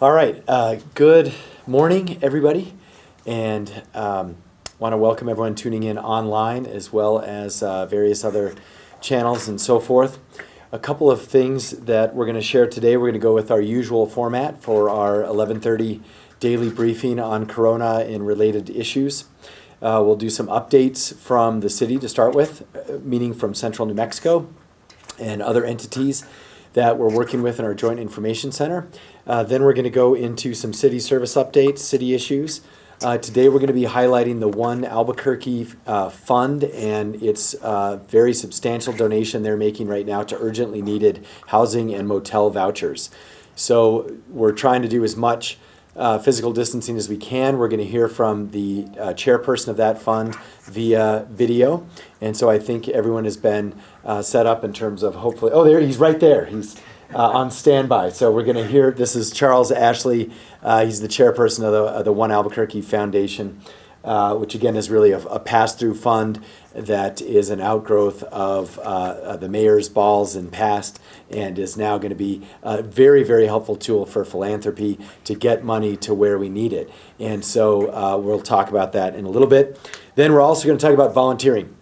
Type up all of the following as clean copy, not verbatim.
All right, good morning, everybody, and want to welcome everyone tuning in online as well as various other channels and so forth. A couple of things that we're going to share today. We're going to go with our usual format for our 11:30 daily briefing on Corona and related issues. We'll do some updates from the city to start with, meaning from Central New Mexico and other entities that we're working with in our Joint Information Center. Then we're going to go into some city service updates, city issues. Today we're going to be highlighting the One Albuquerque Fund and its very substantial donation they're making right now to urgently needed housing and motel vouchers. So we're trying to do as much physical distancing as we can. We're going to hear from the chairperson of that fund via video. And so I think everyone has been set up in terms of hopefully, oh, there, he's right there. He's on standby. So we're going to hear, this is Charles Ashley. He's the chairperson of the One Albuquerque Foundation, which again is really a pass-through fund that is an outgrowth of the mayor's balls in past and is now going to be a very, very helpful tool for philanthropy to get money to where we need it. And so we'll talk about that in a little bit. Then we're also going to talk about volunteering.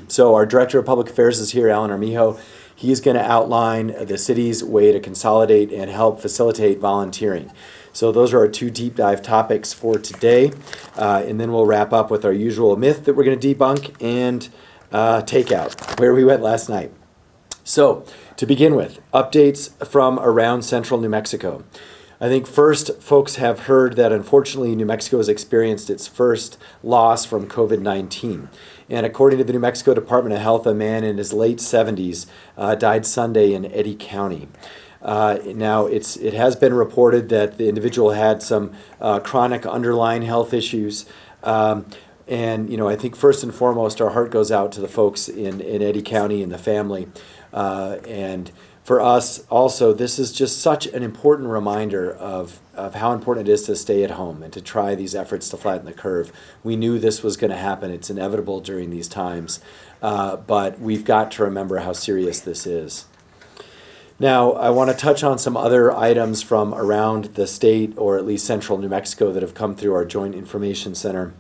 So our Director of Public Affairs is here, Alan Armijo. He's going to outline the city's way to consolidate and help facilitate volunteering. So those are our two deep dive topics for today. And then we'll wrap up with our usual myth that we're going to debunk and takeout, where we went last night. So to begin with, updates from around central New Mexico. I think first, folks have heard that unfortunately New Mexico has experienced its first loss from COVID-19. And according to the New Mexico Department of Health, a man in his late 70s died Sunday in Eddy County. Now, it has been reported that the individual had some chronic underlying health issues. And, you know, I think first and foremost, our heart goes out to the folks in Eddy County and the family. And for us also, this is just such an important reminder of how important it is to stay at home and to try these efforts to flatten the curve. We knew this was going to happen. It's inevitable during these times. But we've got to remember how serious this is. Now, I want to touch on some other items from around the state, or at least central New Mexico, that have come through our Joint Information Center.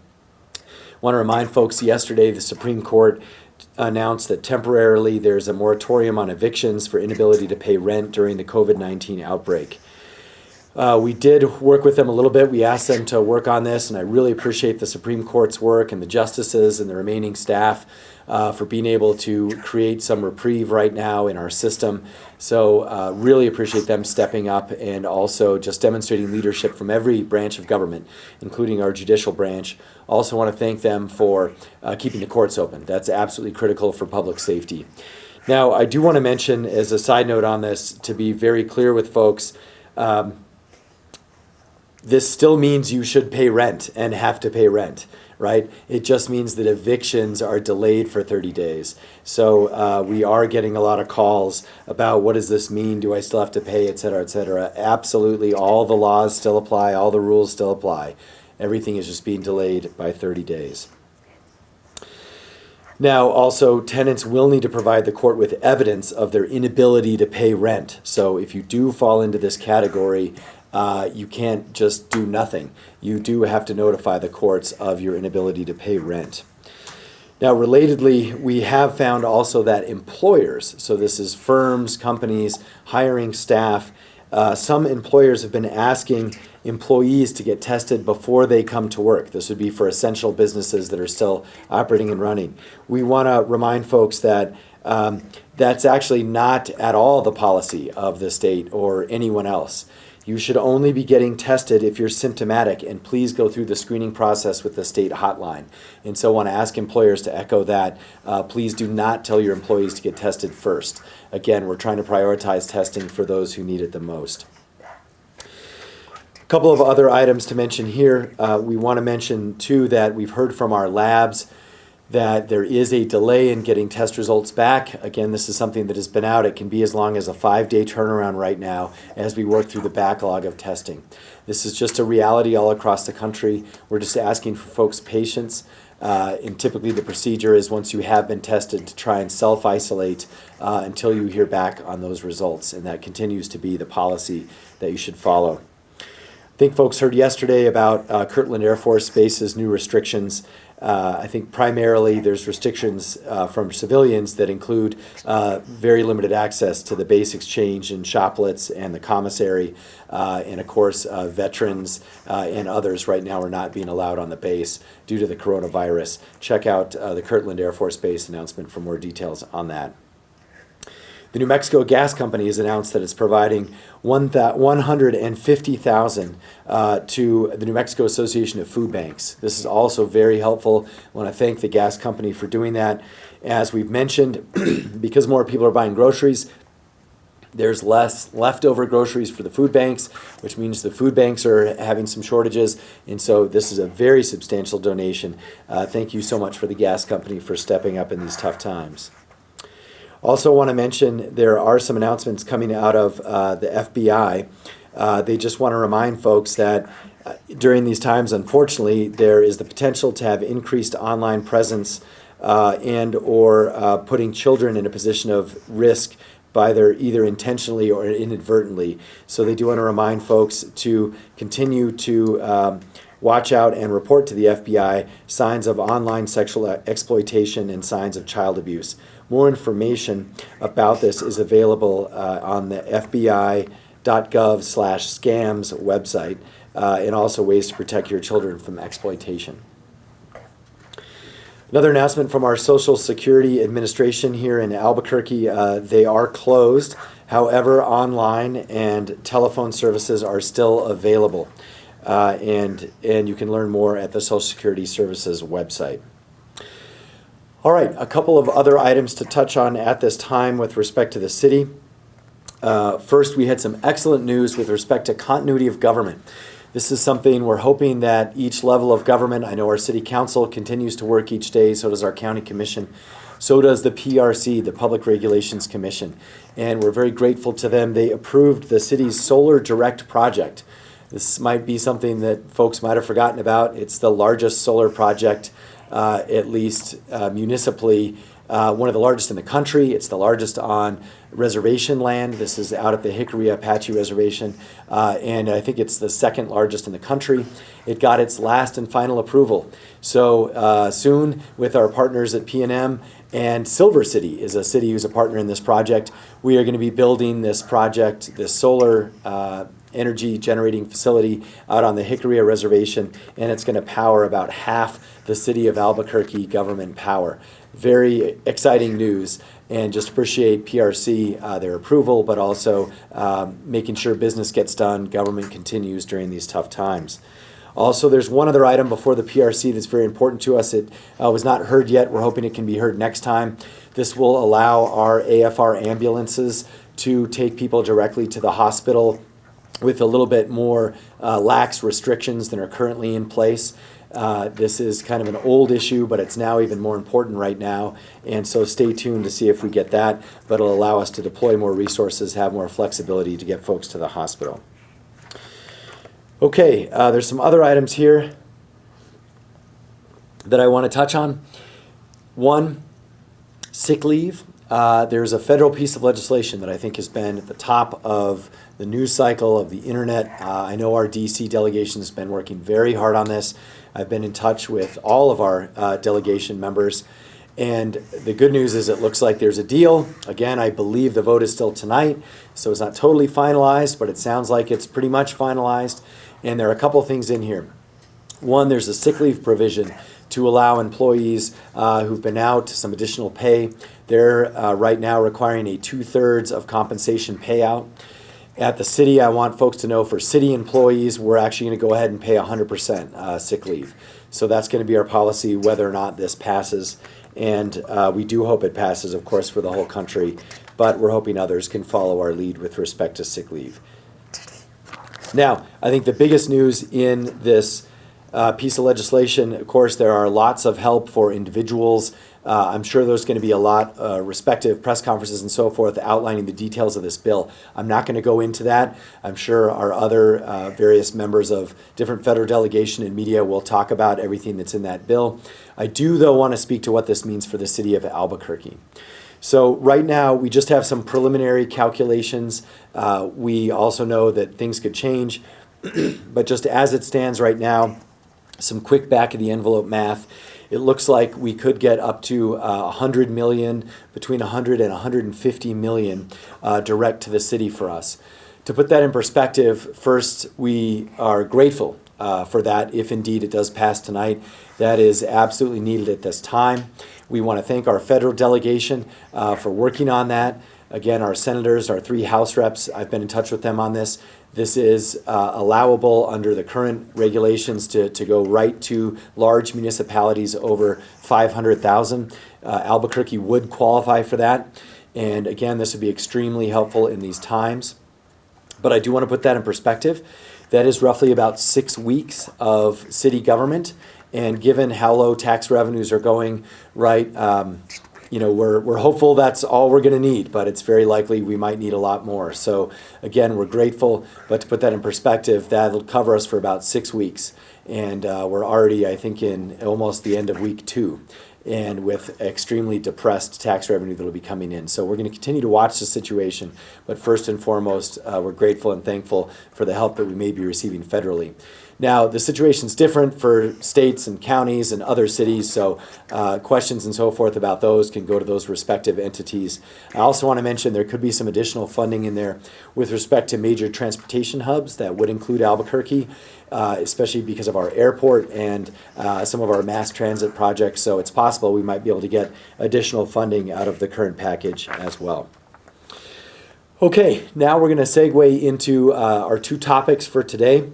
I want to remind folks, yesterday the Supreme Court announced that temporarily there's a moratorium on evictions for inability to pay rent during the COVID-19 outbreak. We did work with them a little bit. We asked them to work on this, and I really appreciate the Supreme Court's work and the justices and the remaining staff for being able to create some reprieve right now in our system. So really appreciate them stepping up and also just demonstrating leadership from every branch of government, including our judicial branch. Also want to thank them for keeping the courts open. That's absolutely critical for public safety. Now, I do want to mention, as a side note on this, to be very clear with folks, this still means you should pay rent and have to pay rent, right? It just means that evictions are delayed for 30 days. So we are getting a lot of calls about what does this mean? Do I still have to pay, et cetera, et cetera? Absolutely, all the laws still apply, all the rules still apply. Everything is just being delayed by 30 days. Now, also, tenants will need to provide the court with evidence of their inability to pay rent. So if you do fall into this category, you can't just do nothing. You do have to notify the courts of your inability to pay rent. Now, relatedly, we have found also that employers, so this is firms, companies, hiring staff, some employers have been asking employees to get tested before they come to work. This would be for essential businesses that are still operating and running. We want to remind folks that that's actually not at all the policy of the state or anyone else. You should only be getting tested if you're symptomatic, and please go through the screening process with the state hotline. And so I want to ask employers to echo that. Please do not tell your employees to get tested first. Again, we're trying to prioritize testing for those who need it the most. A couple of other items to mention here. We want to mention, too, that we've heard from our labs that there is a delay in getting test results back. Again, this is something that has been out. It can be as long as a 5-day turnaround right now as we work through the backlog of testing. This is just a reality all across the country. We're just asking for folks' patience. And typically the procedure is once you have been tested to try and self-isolate until you hear back on those results. And that continues to be the policy that you should follow. I think folks heard yesterday about Kirtland Air Force Base's new restrictions. I think primarily there's restrictions from civilians that include very limited access to the base exchange and shoplets and the commissary. And of course, veterans and others right now are not being allowed on the base due to the coronavirus. Check out the Kirtland Air Force Base announcement for more details on that. The New Mexico Gas Company has announced that it's providing $150,000 to the New Mexico Association of Food Banks. This is also very helpful. I want to thank the gas company for doing that. As we've mentioned, because more people are buying groceries, there's less leftover groceries for the food banks, which means the food banks are having some shortages. And so this is a very substantial donation. Thank you so much for the gas company for stepping up in these tough times. Also want to mention there are some announcements coming out of the FBI. They just want to remind folks that during these times, unfortunately, there is the potential to have increased online presence and or putting children in a position of risk by either intentionally or inadvertently. So they do want to remind folks to continue to watch out and report to the FBI signs of online sexual exploitation and signs of child abuse. More information about this is available on the FBI.gov/scams website, and also ways to protect your children from exploitation. Another announcement from our Social Security Administration here in Albuquerque. They are closed. However, online and telephone services are still available. And you can learn more at the Social Security Services website. All right, a couple of other items to touch on at this time with respect to the city. First, we had some excellent news with respect to continuity of government. This is something we're hoping that each level of government, I know our city council continues to work each day, so does our county commission, so does the PRC, the Public Regulations Commission, and we're very grateful to them. They approved the city's Solar Direct project. This might be something that folks might have forgotten about. It's the largest solar project, at least municipally, one of the largest in the country. It's the largest on reservation land. This is out at the Hickory Apache Reservation, and I think it's the second largest in the country. It got its last and final approval. So soon, with our partners at P&M, and Silver City is a city who's a partner in this project, we are going to be building this project, this solar energy generating facility out on the Hickory Reservation, and it's going to power about half the city of Albuquerque government power. Very exciting news, and just appreciate PRC, their approval, but also making sure business gets done, government continues during these tough times. Also, there's one other item before the PRC that's very important to us. It was not heard yet. We're hoping it can be heard next time. This will allow our AFR ambulances to take people directly to the hospital with a little bit more lax restrictions than are currently in place. This is kind of an old issue, but it's now even more important right now. And so stay tuned to see if we get that, but it'll allow us to deploy more resources, have more flexibility to get folks to the hospital. Okay, there's some other items here that I want to touch on. One, sick leave. There's a federal piece of legislation that I think has been at the top of the news cycle of the internet. I know our DC delegation has been working very hard on this. I've been in touch with all of our delegation members, and the good news is it looks like there's a deal. Again, I believe the vote is still tonight, so it's not totally finalized, but it sounds like it's pretty much finalized, and there are a couple things in here. One, there's a sick leave provision to allow employees who've been out some additional pay. They're right now requiring a 2/3 of compensation payout. At the city, I want folks to know for city employees, we're actually going to go ahead and pay 100% sick leave. So that's going to be our policy whether or not this passes. And we do hope it passes, of course, for the whole country, but we're hoping others can follow our lead with respect to sick leave. Now, I think the biggest news in this piece of legislation. Of course, there are lots of help for individuals. I'm sure there's going to be a lot respective press conferences and so forth outlining the details of this bill. I'm not going to go into that. I'm sure our other various members of different federal delegation and media will talk about everything that's in that bill. I do, though, want to speak to what this means for the city of Albuquerque. So right now, we just have some preliminary calculations. We also know that things could change, but just as it stands right now, some quick back-of-the-envelope math, it looks like we could get up to 100 million, between 100 and 150 million direct to the city for us. To put that in perspective, first, we are grateful for that, if indeed it does pass tonight. That is absolutely needed at this time. We want to thank our federal delegation for working on that. Again, our senators, our 3 House reps, I've been in touch with them on this. This is allowable under the current regulations to go right to large municipalities over 500,000. Albuquerque would qualify for that. And again, this would be extremely helpful in these times. But I do want to put that in perspective. That is roughly about 6 weeks of city government. And given how low tax revenues are going, right, we're hopeful that's all we're going to need, but it's very likely we might need a lot more. So again, we're grateful, but to put that in perspective, that'll cover us for about 6 weeks. And we're already, I think, in almost the end of week 2. And with extremely depressed tax revenue that will be coming in. So we're going to continue to watch the situation, but first and foremost, we're grateful and thankful for the help that we may be receiving federally. Now, the situation's different for states and counties and other cities, so questions and so forth about those can go to those respective entities. I also want to mention there could be some additional funding in there with respect to major transportation hubs that would include Albuquerque, especially because of our airport and some of our mass transit projects. So it's possible we might be able to get additional funding out of the current package as well. Okay, now we're going to segue into our 2 topics for today.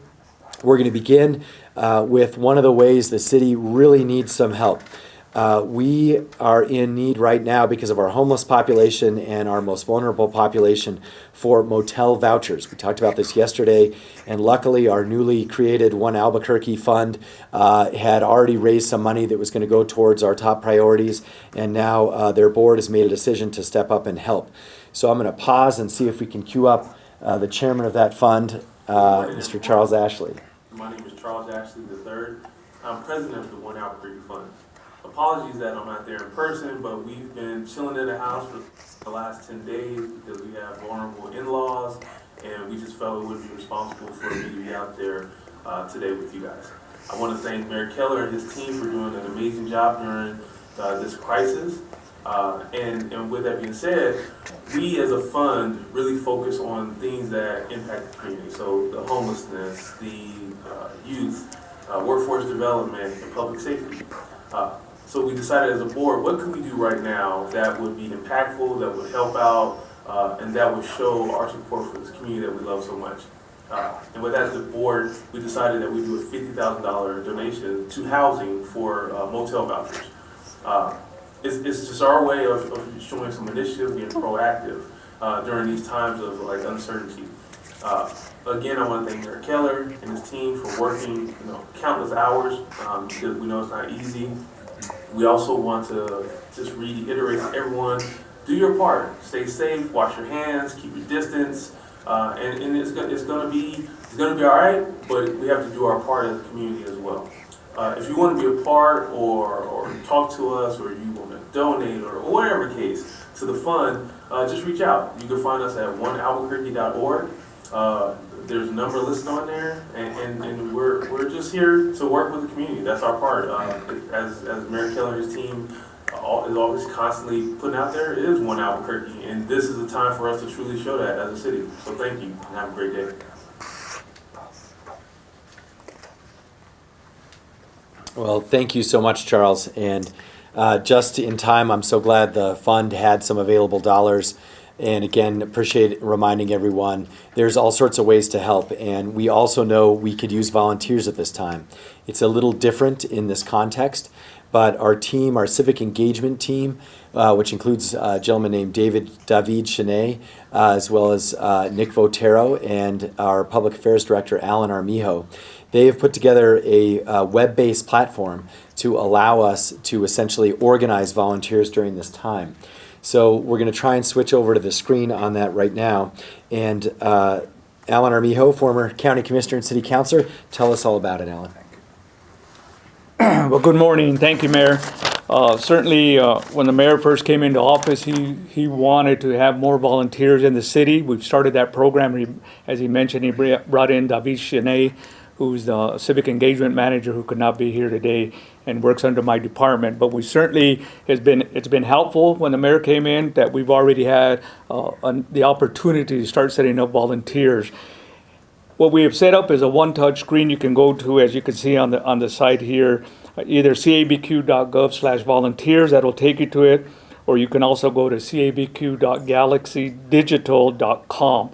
We're going to begin with one of the ways the city really needs some help. We are in need right now because of our homeless population and our most vulnerable population for motel vouchers. We talked about this yesterday, and luckily our newly created One Albuquerque Fund had already raised some money that was going to go towards our top priorities, and now their board has made a decision to step up and help. So I'm going to pause and see if we can queue up the chairman of that fund, Mr. Charles Ashley. My name is Charles Ashley III. I'm president of the One Albuquerque Fund. Apologies that I'm not there in person, but we've been chilling in the house for the last 10 days because we have vulnerable in-laws, and we just felt it would be responsible for me to be out there today with you guys. I want to thank Mayor Keller and his team for doing an amazing job during this crisis. And with that being said, we as a fund really focus on things that impact the community. So the homelessness, the youth, workforce development, and public safety. So we decided as a board, what can we do right now that would be impactful, that would help out, and that would show our support for this community that we love so much. And with that as a board, we decided that we do a $50,000 donation to housing for motel vouchers. It's just our way of showing some initiative, being proactive during these times of uncertainty. Again, I want to thank Mayor Keller and his team for working countless hours because we know it's not easy. We also want to just reiterate to everyone, do your part. Stay safe, wash your hands, keep your distance, and it's gonna be all right. But we have to do our part as a community as well. If you want to be a part or talk to us, or you want to donate, or whatever case to the fund, just reach out. You can find us at onealbuquerque.org. There's a number listed on there, and we're just here to work with the community. That's our part. As Mayor Keller and his team is always constantly putting out there, it is One Albuquerque, and this is the time for us to truly show that as a city. So thank you, and have a great day. Well, thank you so much, Charles. And just in time, I'm so glad the fund had some available dollars. And again, appreciate reminding everyone, there's all sorts of ways to help. And we also know we could use volunteers at this time. It's a little different in this context, but our team, our civic engagement team, which includes a gentleman named David Chenet, as well as Nick Votero and our public affairs director, Alan Armijo, they have put together a web-based platform to allow us to essentially organize volunteers during this time. So we're going to try and switch over to the screen on that right now. And Alan Armijo, former county commissioner and city councilor, tell us all about it, Alan. Well, good morning. Thank you, Mayor. Certainly, when the mayor first came into office, he wanted to have more volunteers in the city. We've started that program. As he mentioned, he brought in David Chenet, who's the civic engagement manager who could not be here today and works under my department. But we certainly, it's been helpful when the mayor came in that we've already had the opportunity to start setting up volunteers. What we have set up is a one-touch screen you can go to, as you can see on the site here, either cabq.gov/volunteers, that'll take you to it, or you can also go to cabq.galaxydigital.com.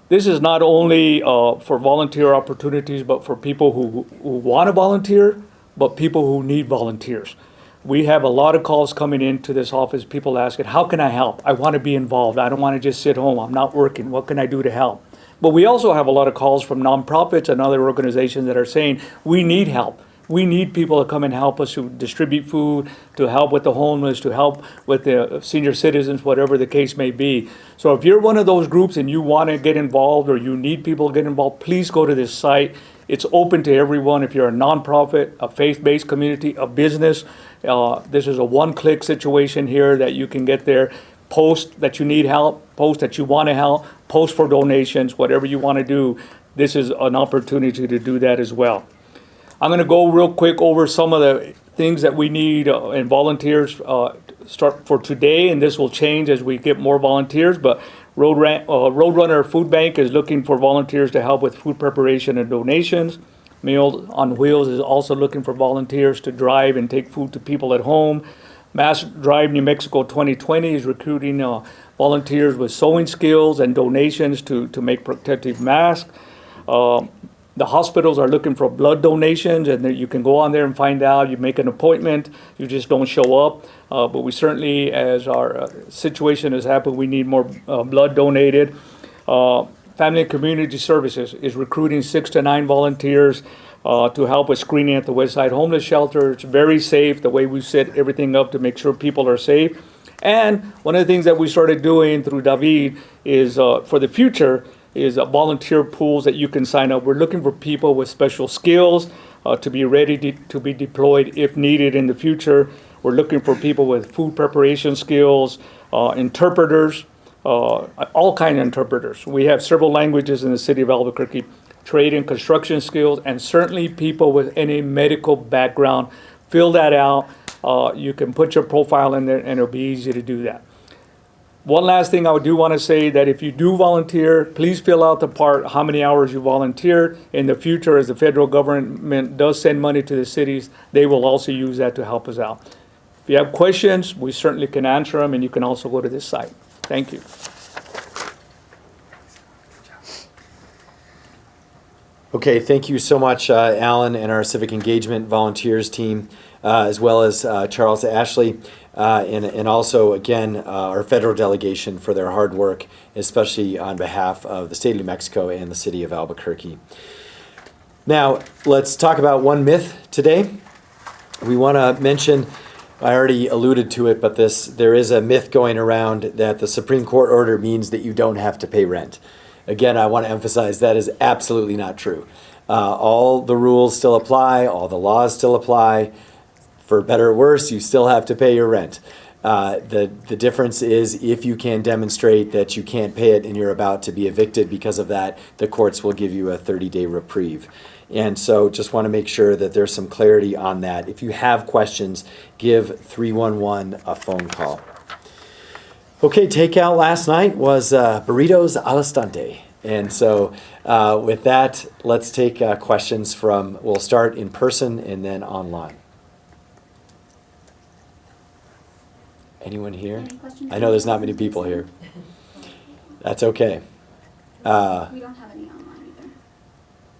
This is not only for volunteer opportunities, but for people who want to volunteer, but people who need volunteers. We have a lot of calls coming into this office, people asking, how can I help? I want to be involved. I don't want to just sit home. I'm not working. What can I do to help? But we also have a lot of calls from nonprofits and other organizations that are saying, we need help. We need people to come and help us to distribute food, to help with the homeless, to help with the senior citizens, whatever the case may be. So if you're one of those groups and you want to get involved or you need people to get involved, please go to this site. It's open to everyone. If you're a nonprofit, a faith-based community, a business, this is a one-click situation here that you can get there. Post that you need help, post that you want to help, post for donations, whatever you want to do. This is an opportunity to do that as well. I'm going to go real quick over some of the things that we need and volunteers start for today, and this will change as we get more volunteers, but Roadrunner Food Bank is looking for volunteers to help with food preparation and donations. Meals on Wheels is also looking for volunteers to drive and take food to people at home. Mass Drive New Mexico 2020 is recruiting volunteers with sewing skills and donations to make protective masks. The hospitals are looking for blood donations, and you can go on there and find out. You make an appointment, you just don't show up. But we certainly, as our situation has happened, we need more blood donated. Family and Community Services is recruiting 6 to 9 volunteers to help with screening at the Westside Homeless Shelter. It's very safe, the way we set everything up to make sure people are safe. And one of the things that we started doing through David is, for the future, is volunteer pools that you can sign up. We're looking for people with special skills to be ready to be deployed if needed in the future. We're looking for people with food preparation skills, interpreters, all kinds of interpreters. We have several languages in the city of Albuquerque, trade and construction skills, and certainly people with any medical background. Fill that out. You can put your profile in there, and it'll be easy to do that. One last thing I do want to say that if you do volunteer, please fill out the part how many hours you volunteered. In the future, as the federal government does send money to the cities, they will also use that to help us out. If you have questions, we certainly can answer them, and you can also go to this site. Thank you. Okay, thank you so much, Alan, and our civic engagement volunteers team, as well as Charles Ashley, and also, again, our federal delegation for their hard work, especially on behalf of the state of New Mexico and the city of Albuquerque. Now, let's talk about one myth today. We want to mention, I already alluded to it, but there is a myth going around that the Supreme Court order means that you don't have to pay rent. Again, I want to emphasize that is absolutely not true. All the rules still apply, all the laws still apply. For better or worse, you still have to pay your rent. The difference is if you can demonstrate that you can't pay it and you're about to be evicted because of that, the courts will give you a 30-day reprieve. And so just want to make sure that there's some clarity on that. If you have questions, give 311 a phone call. Okay, takeout last night was burritos al instante. And so with that, let's take questions we'll start in person and then online. Anyone here? I know there's not many people here. That's okay. We don't have any online either.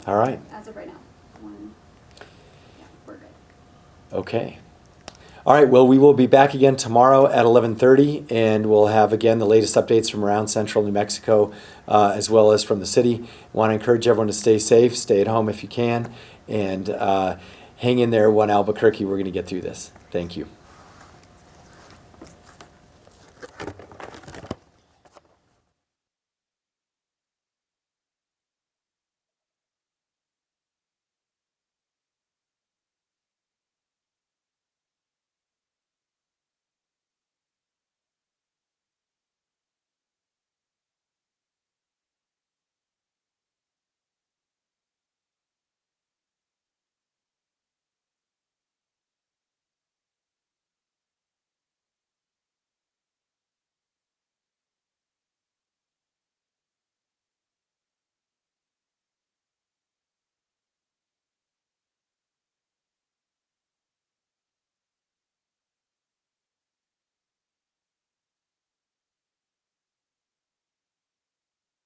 All right. As of right now. Yeah, we're good. Okay. All right, well, we will be back again tomorrow at 11:30, and we'll have, again, the latest updates from around central New Mexico, as well as from the city. Want to encourage everyone to stay safe, stay at home if you can, and hang in there, One Albuquerque. We're going to get through this. Thank you.